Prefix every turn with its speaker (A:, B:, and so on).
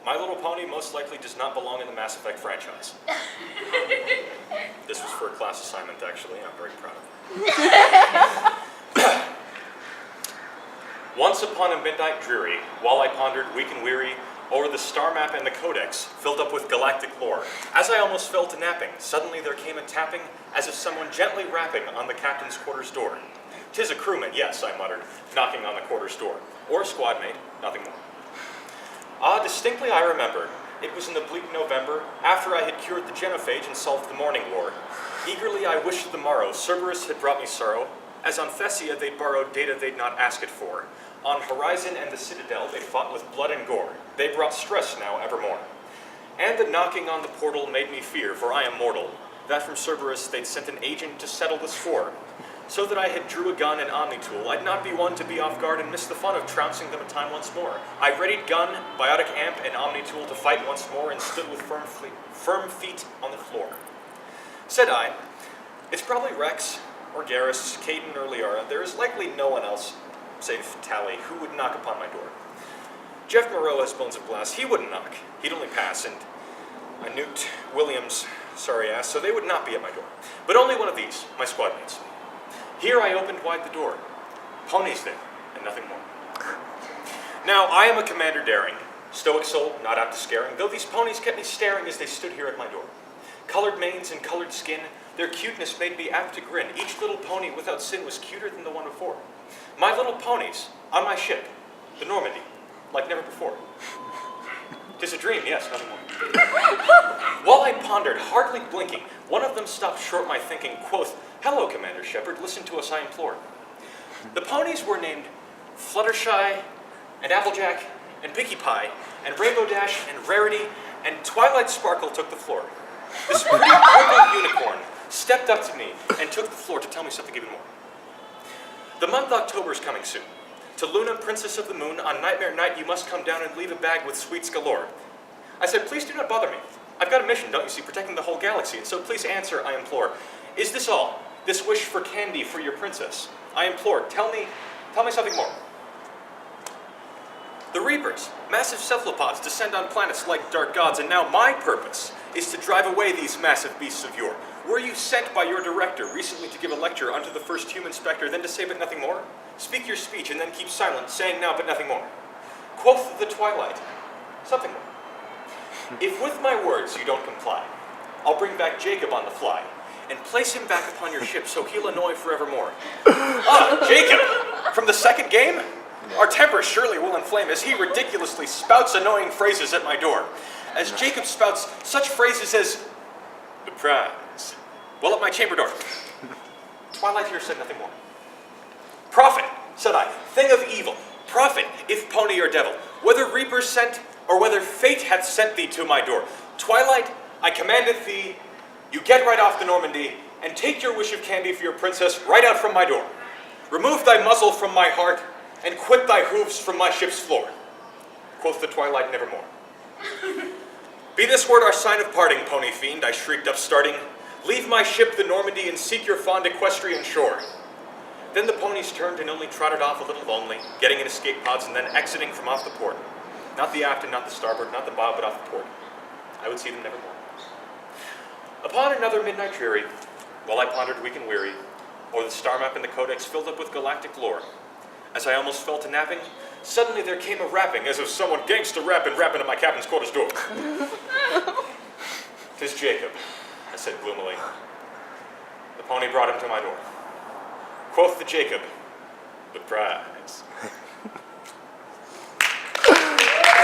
A: My Little Pony most likely does not belong in the Mass Effect franchise. This was for a class assignment, actually. I'm very proud of it. Once upon a midnight dreary, while I pondered weak and weary over the star map and the codex, filled up with galactic lore, as I almost fell to napping, suddenly there came a tapping, as if someone gently rapping on the captain's quarters door. "'Tis a crewman, yes," I muttered, knocking on the quarters door. Or a squad mate, nothing more. Ah, distinctly I remember. It was in the bleak November, after I had cured the genophage and solved the morning war. Eagerly I wished the morrow Cerberus had brought me sorrow, as on Thessia they'd borrowed data they'd not asked it for. On Horizon and the Citadel they fought with blood and gore. They brought stress now evermore. And the knocking on the portal made me fear, for I am mortal, that from Cerberus they'd sent an agent to settle the score. So that I had drew a gun and omni-tool, I'd not be one to be off guard and miss the fun of trouncing them a time once more. I readied gun, biotic amp, and omni-tool to fight once more and stood with firm feet on the floor. Said I, "It's probably Rex, or Garrus, Caden, or Liara. There is likely no one else, save Tally, who would knock upon my door. Jeff Moreau has bones of glass. He wouldn't knock. He'd only pass, and I nuked Williams' sorry ass, so they would not be at my door. But only one of these, my squad mates. Here I opened wide the door. Ponies there, and nothing more. Now, I am a commander daring, stoic soul, not apt to scaring, though these ponies kept me staring as they stood here at my door. Colored manes and colored skin, their cuteness made me apt to grin. Each little pony without sin was cuter than the one before. My little ponies, on my ship, the Normandy, like never before. 'Tis a dream, yes, nothing more. While I pondered, hardly blinking, one of them stopped short my thinking, quoth, "Hello, Commander Shepard, listen to us, I implore." The ponies were named Fluttershy, and Applejack, and Pinkie Pie, and Rainbow Dash, and Rarity, and Twilight Sparkle took the floor. This pretty purple unicorn stepped up to me and took the floor to tell me something even more. The month October's coming soon. To Luna, Princess of the Moon, on Nightmare Night you must come down and leave a bag with sweets galore. I said, "Please do not bother me. I've got a mission, don't you see, protecting the whole galaxy, and so please answer, I implore. Is this all? This wish for candy for your princess? I implore, tell me something more." The Reapers, massive cephalopods, descend on planets like dark gods, and now my purpose is to drive away these massive beasts of yore. Were you sent by your director recently to give a lecture unto the first human spectre, then to say but nothing more? Speak your speech and then keep silent, saying now but nothing more. Quoth the Twilight, something more. If with my words you don't comply, I'll bring back Jacob on the fly, and place him back upon your ship so he'll annoy forevermore. Ah, Jacob! From the second game? Our temper surely will inflame as he ridiculously spouts annoying phrases at my door. As Jacob spouts such phrases as, "The prize," well at my chamber door. Twilight here said nothing more. "Prophet," said I, "thing of evil, prophet, if pony or devil, whether reapers sent, or whether fate hath sent thee to my door. Twilight, I commandeth thee, you get right off the Normandy, and take your wish of candy for your princess right out from my door. Remove thy muzzle from my heart, and quit thy hooves from my ship's floor." Quoth the Twilight nevermore. "Be this word our sign of parting, pony fiend," I shrieked up starting. "Leave my ship the Normandy and seek your fond equestrian shore." Then the ponies turned and only trotted off a little lonely, getting in escape pods and then exiting from off the port. Not the aft and not the starboard, not the bow, but off the port. I would see them nevermore. Upon another midnight dreary, while I pondered weak and weary, o'er the star map and the codex filled up with galactic lore, as I almost fell to napping, suddenly there came a rapping, as of someone gangsta rapping at my captain's quarters door. "'Tis Jacob," I said gloomily. The pony brought him to my door. Quoth the Jacob, "The prize."